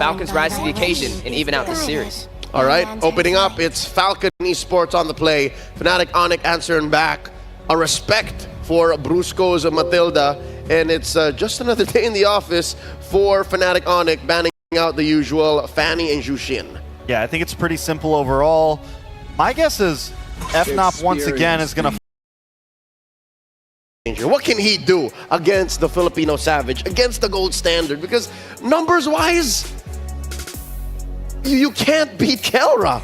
Falcons rise to the occasion and even out this series. All right, opening up, it's Falcon Esports on the play. Fnatic, ONIC answering back. A respect for Brusco's Matilda. And it's just another day in the office for Fnatic ONIC, banning out the usual Fanny and Jushin. Yeah, I think it's pretty simple overall. My guess is FNOP once again is going to... What can he do against the Filipino Savage, against the gold standard? Because numbers-wise, you can't beat Kelra.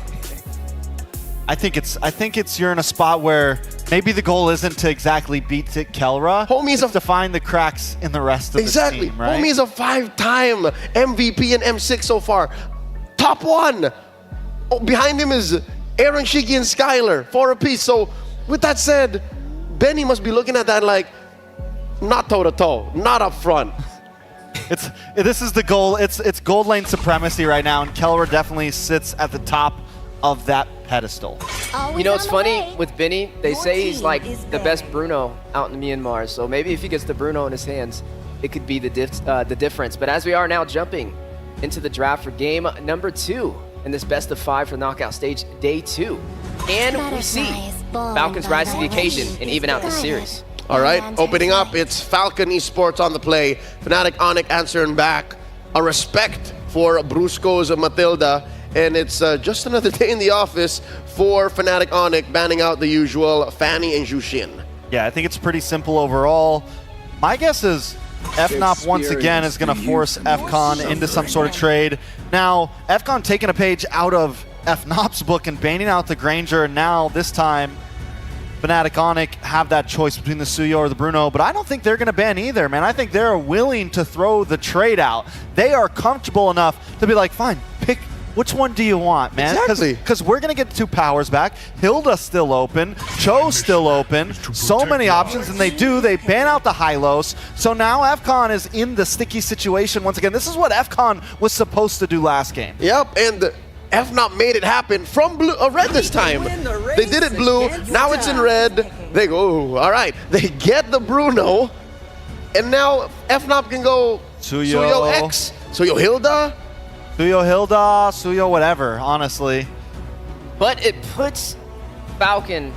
I think it's you're in a spot where maybe the goal isn't to exactly beat Kelra. Homie's to find the cracks in the rest of the team, right? Homie's a 5-time MVP and M6 so far. Top 1. Oh, behind him is Aaron, Shiki, and Skylar, 4 apiece. So with that said, Benny must be looking at that like, not toe-to-toe, not up front. This is the goal. It's gold lane supremacy right now, and Kelra definitely sits at the top of that pedestal. You know, it's funny with Benny, they say he's like the best Bruno out in Myanmar, so maybe if he gets the Bruno in his hands, it could be the difference. But as we are now jumping into the draft for game number 2 in this best of 5 for knockout stage, day 2. And we see Falcons rise to the occasion and even out this series. All right, opening up, it's Falcon Esports on the play. Fnatic, ONIC answering back. A respect for Brusco's Matilda. And it's just another day in the office for Fnatic ONIC, banning out the usual Fanny and Jushin. Yeah, I think it's pretty simple overall. My guess is FNOP once again is going to force FCON into some sort of trade. Now, FCON taking a page out of FNOP's book and banning out the Granger, and now this time Fnatic ONIC have that choice between the Suyo or the Bruno, but I don't think they're going to ban either, man. I think they're willing to throw the trade out. They are comfortable enough to be like, fine, pick which one do you want, man? Exactly. Because we're going to get 2 powers back. Hilda's still open. Cho's still open. So many options, and they ban out the Hylos. So now FCON is in the sticky situation once again. This is what FCON was supposed to do last game. Yep, and FNOP made it happen from blue, red this time. They did it blue, now it's in red. They go, all right. They get the Bruno, and now FNOP can go Suyo X, Suyo Hilda. Suyo Hilda, Suyo whatever, honestly. But it puts Falcon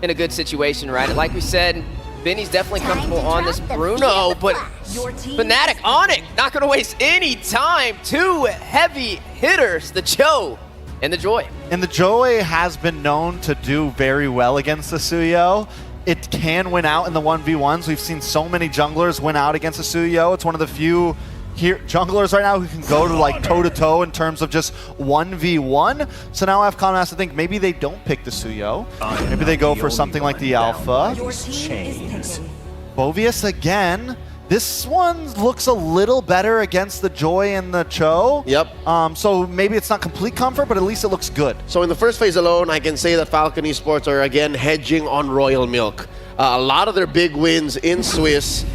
in a good situation, right? And like we said, Benny's definitely comfortable on this Bruno, but Fnatic ONIC not going to waste any time. 2 heavy hitters, the Cho and the Joy. And the Joy has been known to do very well against the Suyo. It can win out in the 1v1s. We've seen so many junglers win out against the Suyo. It's one of the few junglers right now who can go to like toe-to-toe in terms of just 1v1. So now FCON has to think maybe they don't pick the Suyo. Maybe they go for something like the Alpha. Bovius again. This one looks a little better against the Joy and the Cho. Yep. So maybe it's not complete comfort, but at least it looks good. So in the first phase alone, I can say that Falcon Esports are again hedging on Royal Milk. A lot of their big wins in Swiss,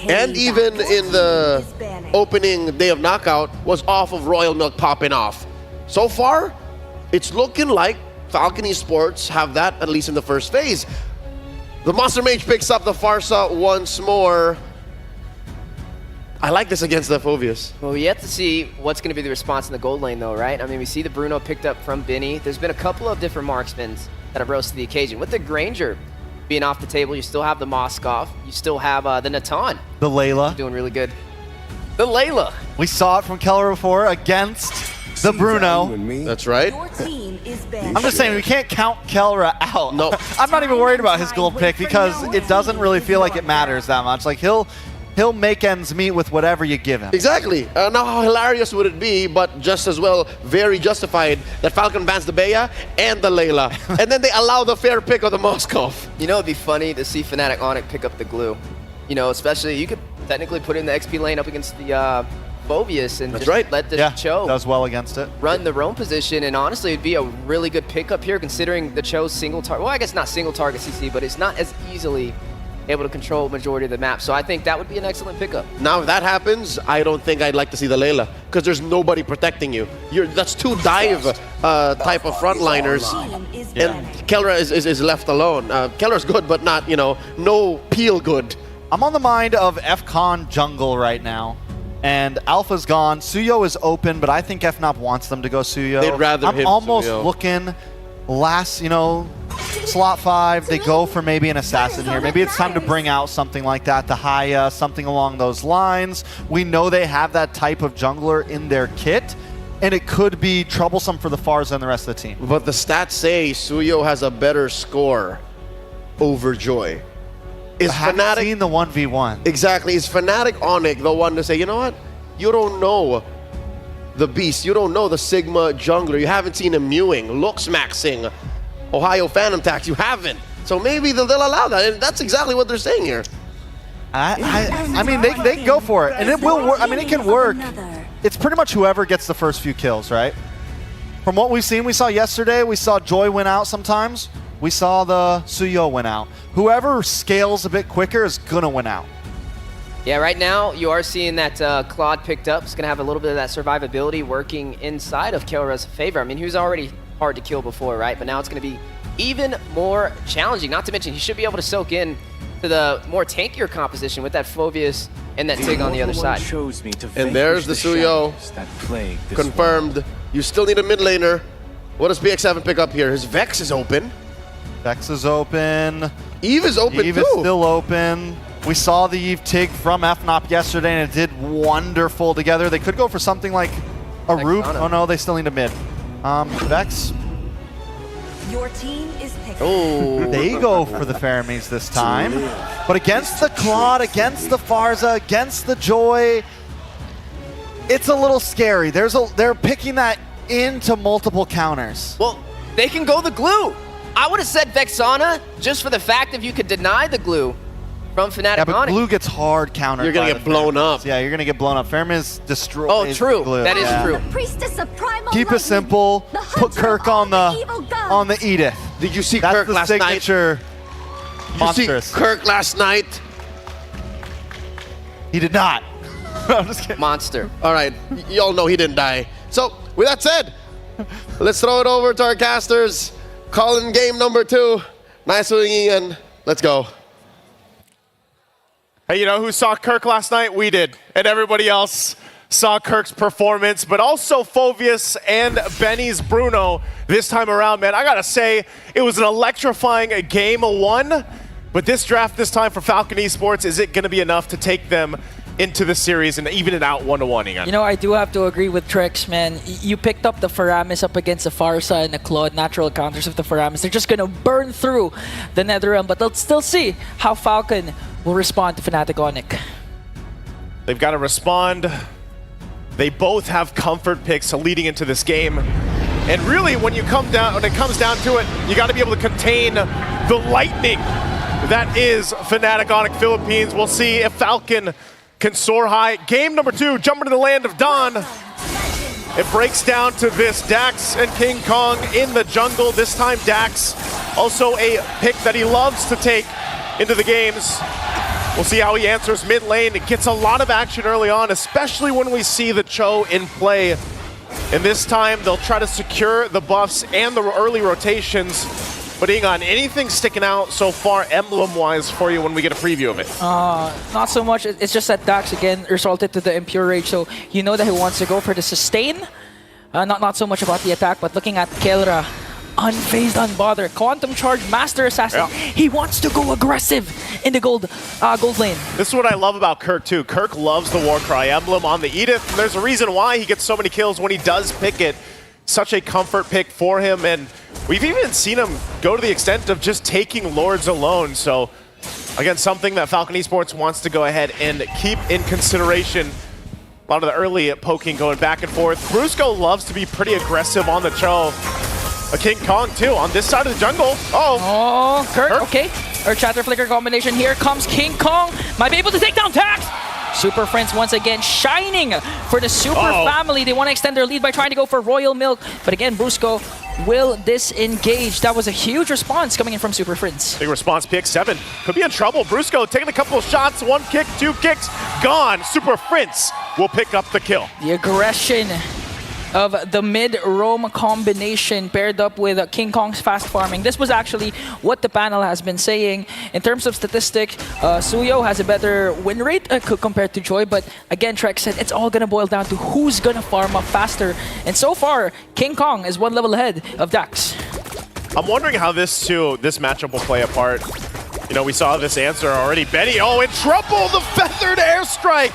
and even in the opening day of knockout, was off of Royal Milk popping off. So far, it's looking like Falcon Esports have that at least in the first phase. The Monster Mage picks up the Farsa once more. I like this against the Phobius. Well, we have to see what's going to be the response in the gold lane, though, right? I mean, we see the Bruno picked up from Benny. There's been a couple of different marksmen that have rose to the occasion. With the Granger being off the table, you still have the Moskov. You still have the Natan. The Layla. Doing really good. The Layla. We saw it from Kelra before against the Bruno. That's right. I'm just saying, we can't count Kelra out. No. I'm not even worried about his gold pick because it doesn't really feel like it matters that much. Like, he'll make ends meet with whatever you give him. Exactly. Now, how hilarious would it be, but just as well, very justified, that Falcon bans the Bea and the Layla, and then they allow the fair pick of the Moskov. You know, it'd be funny to see Fnatic ONIC pick up the glue. You know, especially, you could technically put in the XP lane up against the Phobius and That's just right. let the Cho does well against it. Run the roam position, and honestly, it'd be a really good pickup here considering the Cho's single target. Well, I guess not single target CC, but it's not as easily able to control majority of the map. So I think that would be an excellent pickup. Now, if that happens, I don't think I'd like to see the Layla, because there's nobody protecting you. That's 2 dive type of frontliners, and Kelra is left alone. Kelra's good, but not, no peel good. I'm on the mind of FCON jungle right now. And Alpha's gone. Suyo is open, but I think FNOP wants them to go Suyo. They'd rather I'm him almost Suyo. looking last, you know, slot 5. They go for maybe an assassin here. Maybe it's time to bring out something like that, the Haya, something along those lines. We know they have that type of jungler in their kit, and it could be troublesome for the Farza and the rest of the team. But the stats say Suyo has a better score over Joy. Is I haven't Fnatic seen the 1v1. exactly? Is Fnatic ONIC the one to say, you know what? You don't know the beast. You don't know the Sigma jungler. You haven't seen him mewing, looks maxing, Ohio Phantom Tax. You haven't. So maybe they'll allow that, and that's exactly what they're saying here. I mean, they can go for it, and it will work. I mean, it can work. It's pretty much whoever gets the first few kills, right? From what we've seen, we saw yesterday, we saw Joy win out sometimes. We saw the Suyo win out. Whoever scales a bit quicker is going to win out. Yeah, right now you are seeing that Claude picked up. It's going to have a little bit of that survivability working inside of Kelra's favor. I mean, he was already hard to kill before, right? But now it's going to be even more challenging. Not to mention, he should be able to soak in to the more tankier composition with that Phoveus and that Tig on the other side. And there's the Suyo confirmed. You still need a mid laner. What does BX7 pick up here? His Vex is open. Vex is open. Eve is open Eve too. is still open. We saw the Eve Tig from FNOP yesterday, and it did wonderful together. They could go for something like a Root. Oh no, they still need a mid. Vex. Your team is picking. Oh, They go for the Pharaohs this time. But against the Claude, against the Farza, against the Joy, it's a little scary. They're picking that into multiple counters. Well, they can go the glue. I would have said Vexana just for the fact if you could deny the glue from Fnatic Yeah, but ONIC. glue gets hard countered. You're going to by get the blown Pharaohs. up. Yeah, you're going to get blown up. Pharaohs destroy. Oh, true. Glue. That is Yeah. true. Priestess of Primal Keep it Lightning, simple. the Put hunter Kirk of on the evil gods. the Edith. Did you see That's Kirk the last night? signature You monstrous. see Kirk last night? He did not. I'm just kidding. Monster. All right, y'all know he didn't die. So, with that said, let's throw it over to our casters. Calling game number 2. Nice one, Ian. Let's go. Hey, you know who saw Kirk last night? We did. And everybody else saw Kirk's performance, but also Phoveus and Benny's Bruno this time around, man. I gotta say, it was an electrifying game 1, but this draft this time for Falcon Esports, is it gonna be enough to take them into the series and even it out 1-1 again? You know, I do have to agree with Trex, man. You picked up the Faramis up against the Farsa and the Claude, natural counters of the Faramis. They're just gonna burn through the Netherrealm, but let's still see how Falcon will respond to Fnatic ONIC. They've got to respond. They both have comfort picks leading into this game. And really, when it comes down to it, you got to be able to contain the lightning that is Fnatic ONIC Philippines. We'll see if Falcon can soar high. Game number 2, jumping to the land of Dawn. It breaks down to this, Dax and King Kong in the jungle. This time Dax, also a pick that he loves to take into the games. We'll see how he answers mid lane. It gets a lot of action early on, especially when we see the Cho in play. And this time they'll try to secure the buffs and the early rotations. But Ingon, anything sticking out so far emblem-wise for you when we get a preview of it? Not so much. It's just that Dax, again, resulted to the Impure Rage, so you know that he wants to go for the sustain. Not so much about the attack, but looking at Kelra, unfazed, unbothered. Quantum Charge, Master Assassin. Yeah. He wants to go aggressive in the gold lane. This is what I love about Kirk, too. Kirk loves the Warcry emblem on the Edith, and there's a reason why he gets so many kills when he does pick it. Such a comfort pick for him, and we've even seen him go to the extent of just taking Lords alone. So, again, something that Falcon Esports wants to go ahead and keep in consideration. A lot of the early poking going back and forth. Brusco loves to be pretty aggressive on the Cho. A King Kong, too, on this side of the jungle. Oh, Kirk, okay. Or Chatter Flicker combination. Here comes King Kong. Might be able to take down Dax. Super Friends once again shining for the Super family. They want to extend their lead by trying to go for Royal Milk. But again, Brusco will disengage. That was a huge response coming in from Super Friends. Big response, PX7 could be in trouble. Brusco taking a couple of shots, 1 kick, 2 kicks, gone. Super Friends will pick up the kill. The aggression of the mid-roam combination paired up with King Kong's fast farming. This was actually what the panel has been saying. In terms of statistic, Suyo has a better win rate compared to Joy, but again, Trek said it's all gonna boil down to who's gonna farm up faster. And so far, King Kong is one level ahead of Dax. I'm wondering how this matchup will play a part. You know, we saw this answer already. Benny, oh, in trouble! The feathered airstrike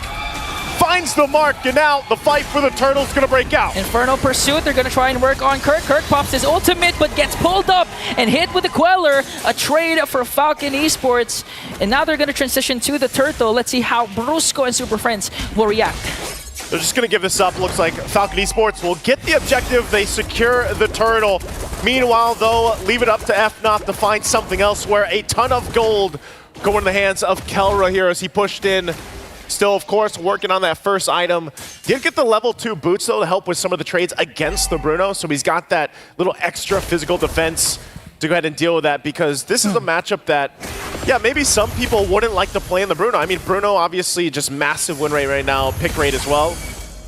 finds the mark, and now the fight for the turtle's gonna break out. Inferno Pursuit, they're gonna try and work on Kirk. Kirk pops his ultimate, but gets pulled up and hit with the Queller. A trade for Falcon Esports. And now they're gonna transition to the turtle. Let's see how Brusco and Super Friends will react. They're just gonna give this up. Looks like Falcon Esports will get the objective. They secure the turtle. Meanwhile, though, leave it up to FNOP to find something else where a ton of gold go in the hands of Kelra here as he pushed in. Still, of course, working on that first item. Did get the level 2 boots, though, to help with some of the trades against the Bruno. So he's got that little extra physical defense to go ahead and deal with that, because this is a matchup that, yeah, maybe some people wouldn't like to play in the Bruno. I mean, Bruno, obviously, just massive win rate right now, pick rate as well.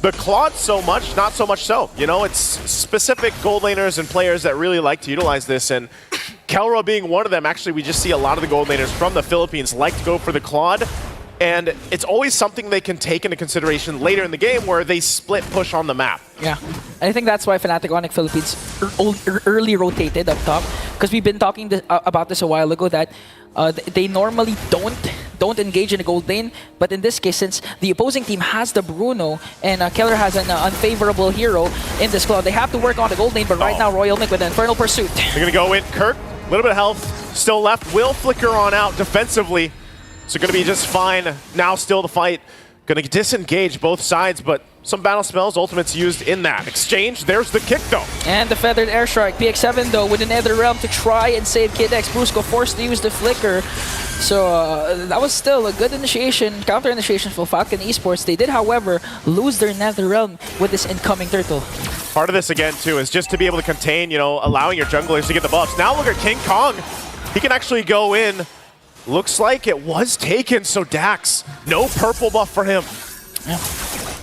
The Claude so much, not so much so. You know, it's specific gold laners and players that really like to utilize this, and Kelra being one of them. Actually, we just see a lot of the gold laners from the Philippines like to go for the Claude, and it's always something they can take into consideration later in the game where they split push on the map. Yeah, and I think that's why Fnatic ONIC Philippines early rotated up top, because we've been talking about this a while ago, that they normally don't engage in a gold lane, but in this case, since the opposing team has the Bruno and Keller has an unfavorable hero in this Claude, they have to work on the gold lane, but right now Royal Nick with an Infernal Pursuit. They're gonna go in. Kirk, a little bit of health still left, will flicker on out defensively, so gonna be just fine. Now still the fight, gonna disengage both sides, but some battle spells, ultimates used in that exchange. There's the kick though. And the feathered airstrike. PX7 though with the Nether Realm to try and save Kid X. Brusco forced to use the flicker. So that was still a good initiation, counter initiation for Falcon Esports. They did, however, lose their Nether Realm with this incoming turtle. Part of this again too is just to be able to contain, you know, allowing your junglers to get the buffs. Now look at King Kong. He can actually go in. Looks like it was taken, so Dax, no purple buff for him. Yeah.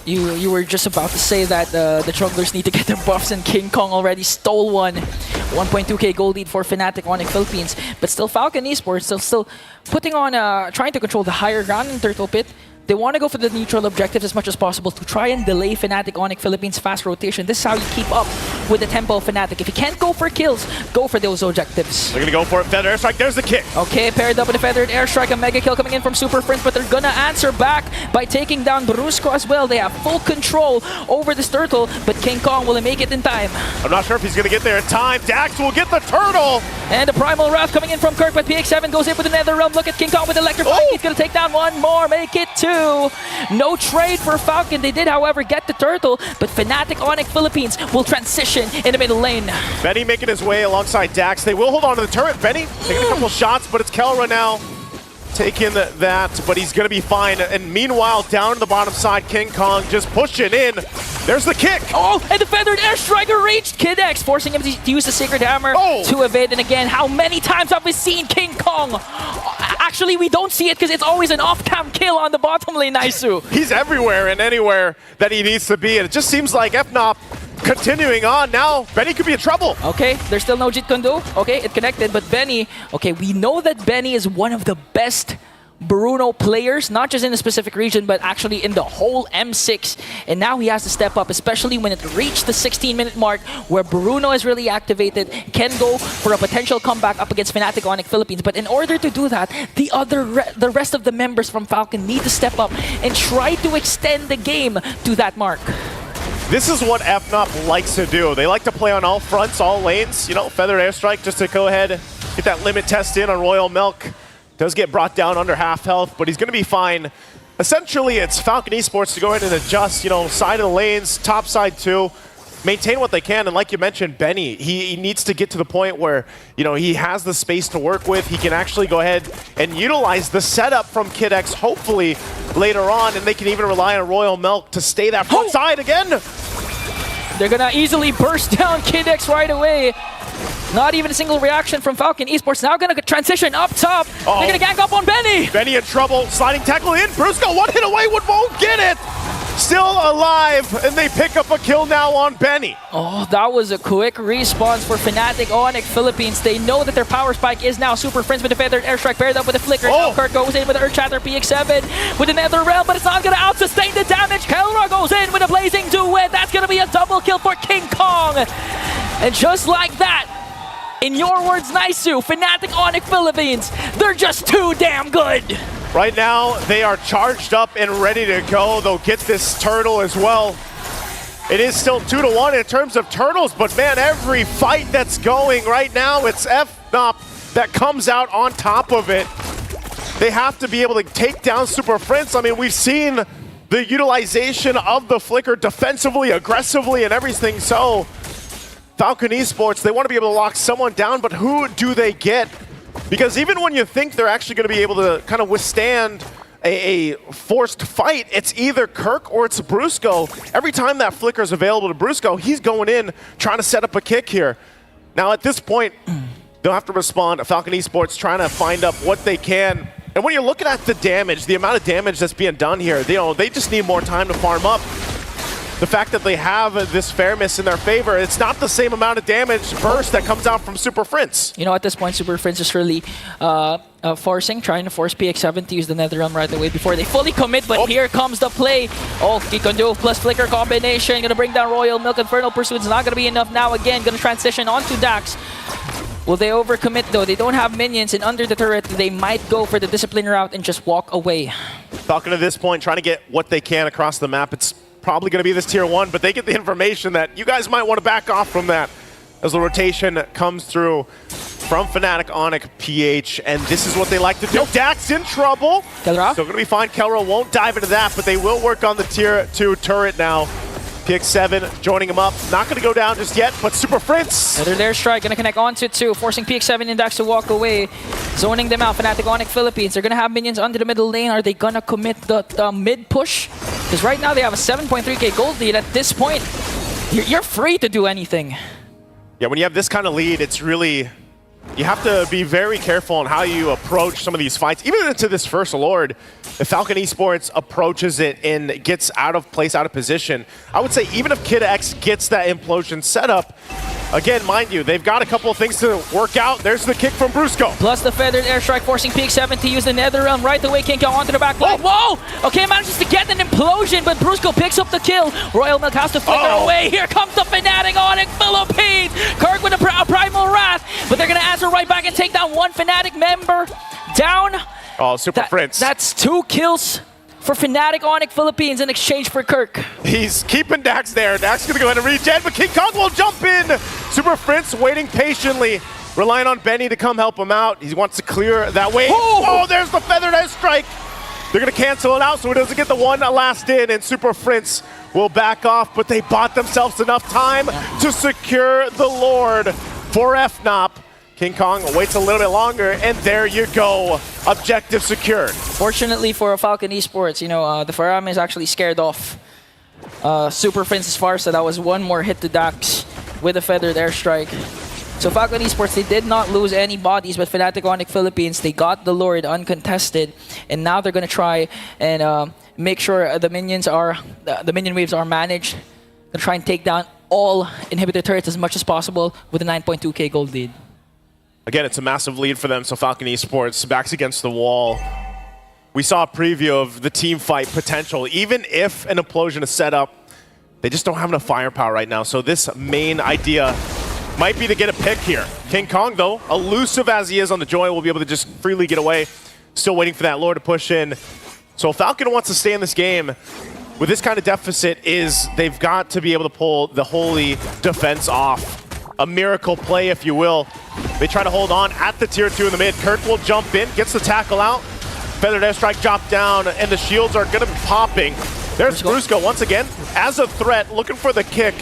You were just about to say that the junglers need to get their buffs, and King Kong already stole one. 1.2k gold lead for Fnatic ONIC Philippines, but still Falcon Esports still putting on, trying to control the higher ground in Turtle Pit. They want to go for the neutral objectives as much as possible to try and delay Fnatic ONIC Philippines' fast rotation. This is how you keep up with the tempo of Fnatic. If you can't go for kills, go for those objectives. They're going to go for it. Feathered airstrike. There's the kick. Okay, paired up with a feathered airstrike. A mega kill coming in from Super Friends, but they're going to answer back by taking down Brusco as well. They have full control over this turtle, but King Kong will make it in time. I'm not sure if he's going to get there in time. Dax will get the turtle. And the Primal Wrath coming in from Kirk, but PX7 goes in with the Nether Realm. Look at King Kong with Electrifying. Oh. He's going to take down one more, make it 2. No trade for Falcon. They did, however, get the turtle, but Fnatic ONIC Philippines will transition in the middle lane. Benny making his way alongside Dax. They will hold on to the turret. Benny taking a couple shots, but it's Kelra now taking that, but he's going to be fine. And meanwhile, down to the bottom side, King Kong just pushing in. There's the kick. Oh, and the feathered airstriker reached Kid X, forcing him to use the Sacred Hammer to evade. And again, how many times have we seen King Kong? Actually, we don't see it because it's always an off-cam kill on the bottom lane, Naisu. He's everywhere and anywhere that he needs to be, and it just seems like FNOP continuing on. Now, Benny could be in trouble. Okay, there's still no Jeet Kune Do. Okay, it connected, but Benny, okay, we know that Benny is one of the best Bruno players, not just in a specific region, but actually in the whole M6. And now he has to step up, especially when it reached the 16-minute mark where Bruno is really activated, can go for a potential comeback up against Fnatic ONIC Philippines. But in order to do that, the rest of the members from Falcon need to step up and try to extend the game to that mark. This is what FNOP likes to do. They like to play on all fronts, all lanes. You know, feather airstrike just to go ahead, get that limit test in on Royal Milk. Does get brought down under half health, but he's going to be fine. Essentially, it's Falcon Esports to go ahead and adjust, you know, side of the lanes, top side too, maintain what they can. And like you mentioned, Benny, he needs to get to the point where, you know, he has the space to work with. He can actually go ahead and utilize the setup from Kid X, hopefully later on, and they can even rely on Royal Milk to stay that front side again. They're going to easily burst down Kid X right away. Not even a single reaction from Falcon Esports. Now going to transition up top. They're going to gang up on Benny. Benny in trouble. Sliding tackle in. Brusco one hit away. Won't get it. still alive, and they pick up a kill now on Benny. Oh, that was a quick response for Fnatic ONIC Philippines. They know that their power spike is now Super Friends with the feathered airstrike paired up with the flicker. Now Kirk goes in with the Earth Shatter PX7 with the Nether Realm, but it's not going to out-sustain the damage. Kelra goes in with a Blazing Duet. That's going to be a double kill for King Kong. And just like that, in your words, Naisu, Fnatic ONIC Philippines, they're just too damn good. Right now, they are charged up and ready to go. They'll get this turtle as well. It is still 2-1 in terms of turtles, but man, every fight that's going right now, it's FNOP that comes out on top of it. They have to be able to take down Super Friends. I mean, we've seen the utilization of the flicker defensively, aggressively, and everything. So, Falcon Esports, they want to be able to lock someone down, but who do they get? Because even when you think they're actually going to be able to kind of withstand a forced fight, it's either Kirk or it's Brusco. Every time that flicker is available to Brusco, he's going in, trying to set up a kick here. Now at this point, they'll have to respond. Falcon Esports trying to find up what they can. And when you're looking at the damage, the amount of damage that's being done here, they just need more time to farm up. The fact that they have this fairness in their favor, it's not the same amount of damage burst that comes out from Super Friends. You know, at this point, Super Friends is really trying to force PX7 to use the Nether Realm right away before they fully commit, but here comes the play. Oh, Kikondo plus Flicker combination, gonna bring down Royal Milk. Infernal Pursuit's not gonna be enough now again, gonna transition onto Dax. Will they overcommit though? They don't have minions, and under the turret, they might go for the discipline route and just walk away. Falcon at this point, trying to get what they can across the map. It's probably going to be this tier 1, but they get the information that you guys might want to back off from that as the rotation comes through from Fnatic, ONIC, PH, and this is what they like to do. Dax in trouble. Kelra. Still going to be fine. Kelra won't dive into that, but they will work on the tier 2 turret now. PX7 joining him up. Not going to go down just yet, but Super Friends. Another there strike, going to connect onto 2, forcing PX7 and Dax to walk away, zoning them out. Fnatic ONIC Philippines, they're going to have minions under the middle lane. Are they going to commit the mid push? Because right now they have a 7.3k gold lead. At this point, you're free to do anything. Yeah, when you have this kind of lead, it's really... You have to be very careful on how you approach some of these fights. Even into this first Lord, if Falcon Esports approaches it and gets out of place, out of position, I would say even if Kid X gets that implosion set up, again, mind you, they've got a couple of things to work out. There's the kick from Brusco. Plus the feathered airstrike, forcing PX7 to use the Nether Realm right away. King Kong onto the back line. Whoa! Okay, manages to get an implosion, but Brusco picks up the kill. Royal Milk has to flicker away. Here comes the Fnatic ONIC Philippines. Kirk with a Primal Wrath, but they're going to answer right back and take down one Fnatic member down. Oh, Super Friends. That's 2 kills for Fnatic ONIC Philippines in exchange for Kirk. He's keeping Dax there. Dax is going to go ahead and regen, but King Kong will jump in. Super Friends waiting patiently, relying on Benny to come help him out. He wants to clear that way. Oh, there's the feathered airstrike. They're going to cancel it out so he doesn't get the one last in, and Super Friends will back off, but they bought themselves enough time to secure the Lord for FNOP. King Kong waits a little bit longer, and there you go. Objective secured. Fortunately for Falcon Esports, you know, the Faram is actually scared off Super Friends as far, so that was one more hit to Dax with a feathered airstrike. So Falcon Esports, they did not lose any bodies, but Fnatic ONIC Philippines, they got the Lord uncontested, and now they're going to try and make sure the minions are, the minion waves are managed. Going to try and take down all inhibitor turrets as much as possible with a 9.2k gold lead. Again, it's a massive lead for them, so Falcon Esports backs against the wall. We saw a preview of the team fight potential. Even if an implosion is set up, they just don't have enough firepower right now. So this main idea might be to get a pick here. King Kong, though, elusive as he is on the Joy, will be able to just freely get away. Still waiting for that Lord to push in. So Falcon wants to stay in this game. With this kind of deficit, they've got to be able to pull the Holy Defense off. A miracle play, if you will. They try to hold on at the tier 2 in the mid. Kirk will jump in, gets the tackle out. Feathered airstrike drop down, and the shields are going to be popping. There's Brusco once again as a threat, looking for the kick.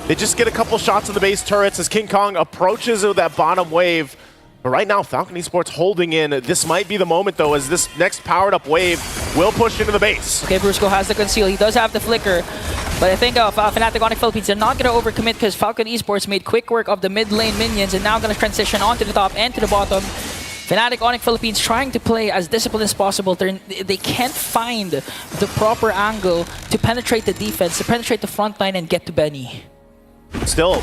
They just get a couple shots in the base turrets as King Kong approaches with that bottom wave. But right now, Falcon Esports holding in. This might be the moment, though, as this next powered-up wave will push into the base. Okay, Brusco has the conceal. He does have the flicker. But I think Fnatic ONIC Philippines, they're not going to overcommit because Falcon Esports made quick work of the mid lane minions and now going to transition onto the top and to the bottom. Fnatic ONIC Philippines trying to play as disciplined as possible. They can't find the proper angle to penetrate the defense, to penetrate the front line and get to Benny. Still,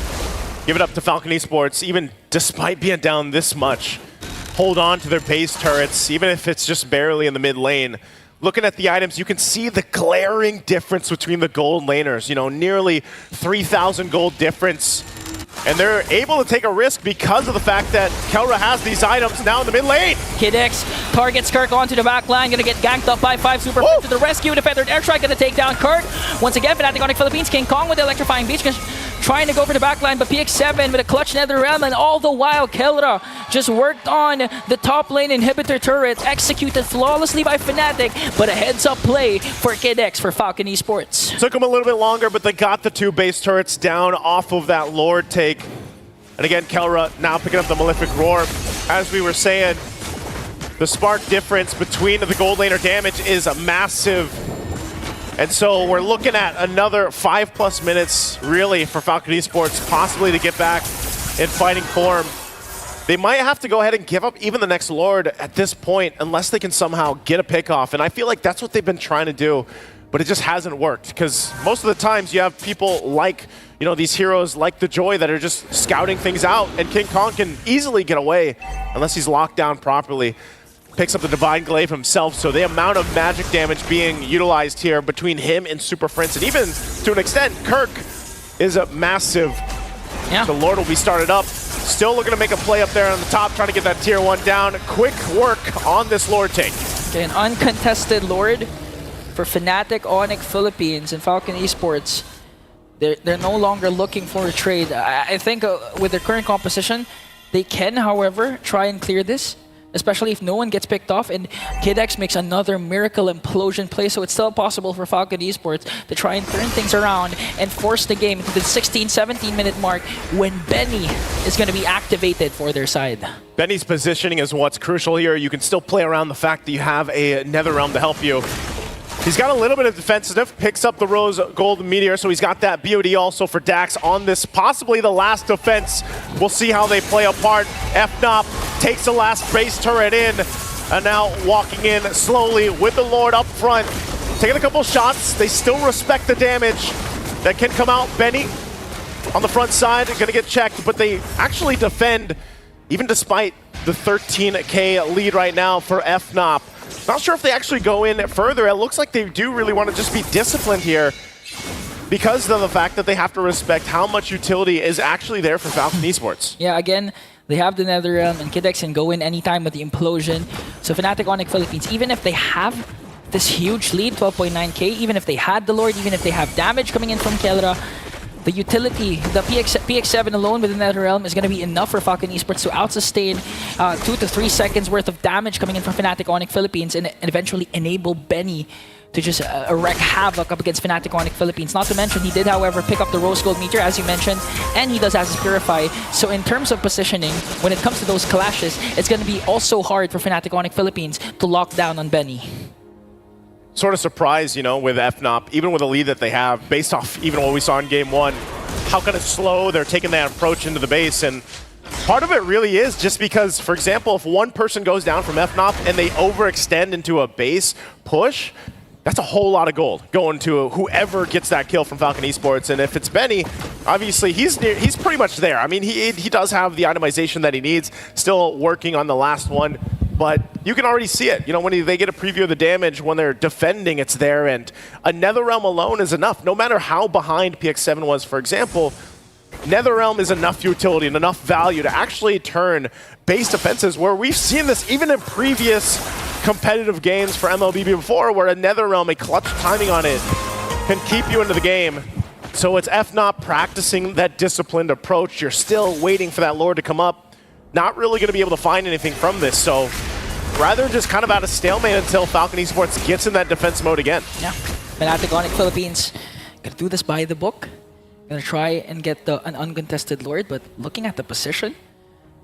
give it up to Falcon Esports, even despite being down this much. Hold on to their base turrets, even if it's just barely in the mid lane. Looking at the items, you can see the glaring difference between the gold laners. You know, nearly 3,000 gold difference. And they're able to take a risk because of the fact that Kelra has these items now in the mid lane. KidX targets Kirk onto the back line, gonna get ganked up by 5 Super to the rescue. Defender airstrike gonna take down Kirk. Once again, Fnatic ONIC Philippines, King Kong with the electrifying beach, trying to go for the back line, but PX7 with a clutch Nether Realm, and all the while Kelra just worked on the top lane inhibitor turret, executed flawlessly by Fnatic, but a heads-up play for KidX for Falcon Esports. Took them a little bit longer, but they got the 2 base turrets down off of that Lord take. And again, Kelra now picking up the Malefic Roar. As we were saying, the spark difference between the gold laner damage is a massive. And so we're looking at another 5+ minutes, really, for Falcon Esports, possibly to get back in fighting form. They might have to go ahead and give up even the next Lord at this point, unless they can somehow get a pick off. And I feel like that's what they've been trying to do, but it just hasn't worked. Because most of the times you have people like, you know, these heroes like the Joy that are just scouting things out, and King Kong can easily get away unless he's locked down properly. Picks up the Divine Glaive himself, so the amount of magic damage being utilized here between him and Super Prince, and even to an extent, Kirk is a massive. Yeah. The Lord will be started up. Still looking to make a play up there on the top, trying to get that tier 1 down. Quick work on this Lord take. Okay, an uncontested Lord for Fnatic ONIC Philippines and Falcon Esports. They're no longer looking for a trade. I think with their current composition, they can, however, try and clear this, especially if no one gets picked off and KidX makes another miracle implosion play. So it's still possible for Falcon Esports to try and turn things around and force the game into the 16-17 minute mark when Benny is going to be activated for their side. Benny's positioning is what's crucial here. You can still play around the fact that you have a Nether Realm to help you. He's got a little bit of defensive, picks up the Rose Gold Meteor, so he's got that BOD also for Dax on this, possibly the last defense. We'll see how they play apart. FNOP takes the last base turret in, and now walking in slowly with the Lord up front. Taking a couple shots, they still respect the damage that can come out. Benny on the front side, gonna get checked, but they actually defend, even despite the 13K lead right now for FNOP. Not sure if they actually go in further. It looks like they do really want to just be disciplined here because of the fact that they have to respect how much utility is actually there for Falcon Esports. Yeah, again, they have the Nether Realm and KidX can go in anytime with the implosion. So Fnatic ONIC Philippines, even if they have this huge lead, 12.9k, even if they had the Lord, even if they have damage coming in from Kelra, the utility, the PX7 alone with the Nether Realm is going to be enough for Falcon Esports to out-sustain 2 to 3 seconds worth of damage coming in from Fnatic ONIC Philippines and eventually enable Benny to just wreak havoc up against Fnatic ONIC Philippines. Not to mention, he did, however, pick up the Rose Gold Meteor, as you mentioned, and he does Ashes Purify. So in terms of positioning, when it comes to those clashes, it's going to be also hard for Fnatic ONIC Philippines to lock down on Benny. Sort of surprised, you know, with FNOP, even with the lead that they have, based off even what we saw in game 1, how kind of slow they're taking that approach into the base. And part of it really is just because, for example, if one person goes down from FNOP and they overextend into a base push, that's a whole lot of gold going to whoever gets that kill from Falcon Esports. And if it's Benny, obviously he's pretty much there. I mean, he does have the itemization that he needs, still working on the last one. But you can already see it. You know, when they get a preview of the damage, when they're defending, it's there. And a Nether Realm alone is enough. No matter how behind PX7 was, for example, Nether Realm is enough utility and enough value to actually turn base defenses, where we've seen this even in previous competitive games for MLBB before, where a Nether Realm, a clutch timing on it, can keep you into the game. So it's FNOP practicing that disciplined approach. You're still waiting for that Lord to come up. Not really going to be able to find anything from this, so rather just kind of out of stalemate until Falcon Esports gets in that defense mode again. Yeah, Fnatic ONIC Philippines gonna do this by the book. Gonna try and get an uncontested Lord, but looking at the position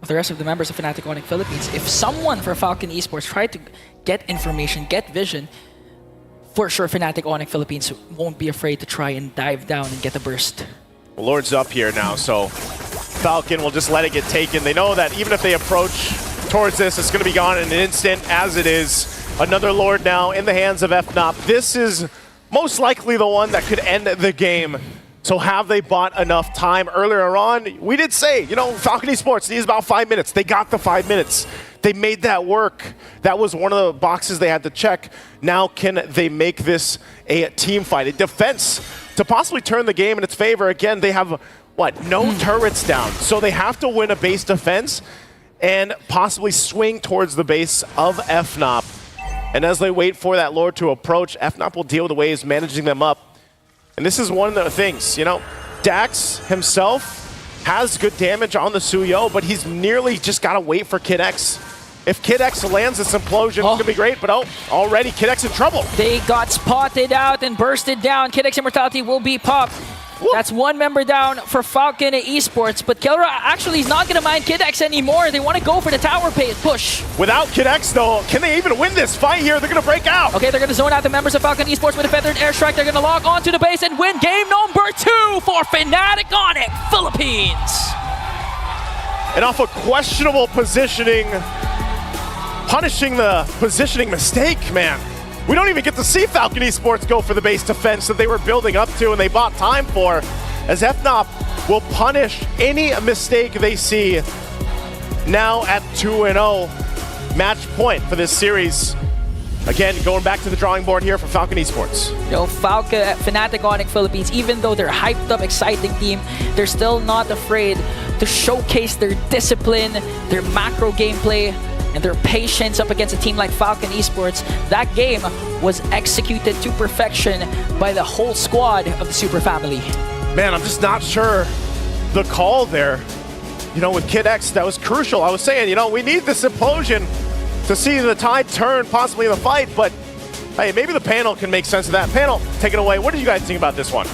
of the rest of the members of Fnatic ONIC Philippines, if someone for Falcon Esports tried to get information, get vision, for sure Fnatic ONIC Philippines won't be afraid to try and dive down and get a burst. Well, Lord's up here now, so Falcon will just let it get taken. They know that even if they approach towards this. It's going to be gone in an instant, as it is. Another Lord now in the hands of FNOP. This is most likely the one that could end the game. So have they bought enough time earlier on? We did say, you know, Falcon Esports needs about 5 minutes. They got the 5 minutes. They made that work. That was one of the boxes they had to check. Now can they make this a team fight, a defense to possibly turn the game in its favor? Again, they have, what, no turrets down. So they have to win a base defense and possibly swing towards the base of FNOP. And as they wait for that Lord to approach, FNOP will deal with the waves managing them up. And this is one of the things, you know, Dax himself has good damage on the Suyo, but he's nearly just got to wait for Kid X. If Kid X lands this implosion, it's going to be great, but already Kid X in trouble. They got spotted out and bursted down. Kid X Immortality will be popped. Whoop. That's one member down for Falcon Esports, but Kelra actually is not going to mind Kid X anymore. They want to go for the tower push. Without Kid X, though, can they even win this fight here? They're going to break out. Okay, they're going to zone out the members of Falcon Esports with a feathered airstrike. They're going to log onto the base and win game number 2 for Fnatic ONIC Philippines. And off a questionable positioning, punishing the positioning mistake, man. We don't even get to see Falcon Esports go for the base defense that they were building up to and they bought time for, as FNOP will punish any mistake they see. Now at 2-0, match point for this series. Again, going back to the drawing board here for Falcon Esports. You know, Fnatic ONIC Philippines, even though they're a hyped up, exciting team, they're still not afraid to showcase their discipline, their macro gameplay, and their patience up against a team like Falcon Esports. That game was executed to perfection by the whole squad of the Super Family. Man, I'm just not sure the call there. You know, with Kid X, that was crucial. I was saying, you know, we need this implosion to see the tide turn possibly in the fight, but hey, maybe the panel can make sense of that. Panel, take it away. What do you guys think about this one?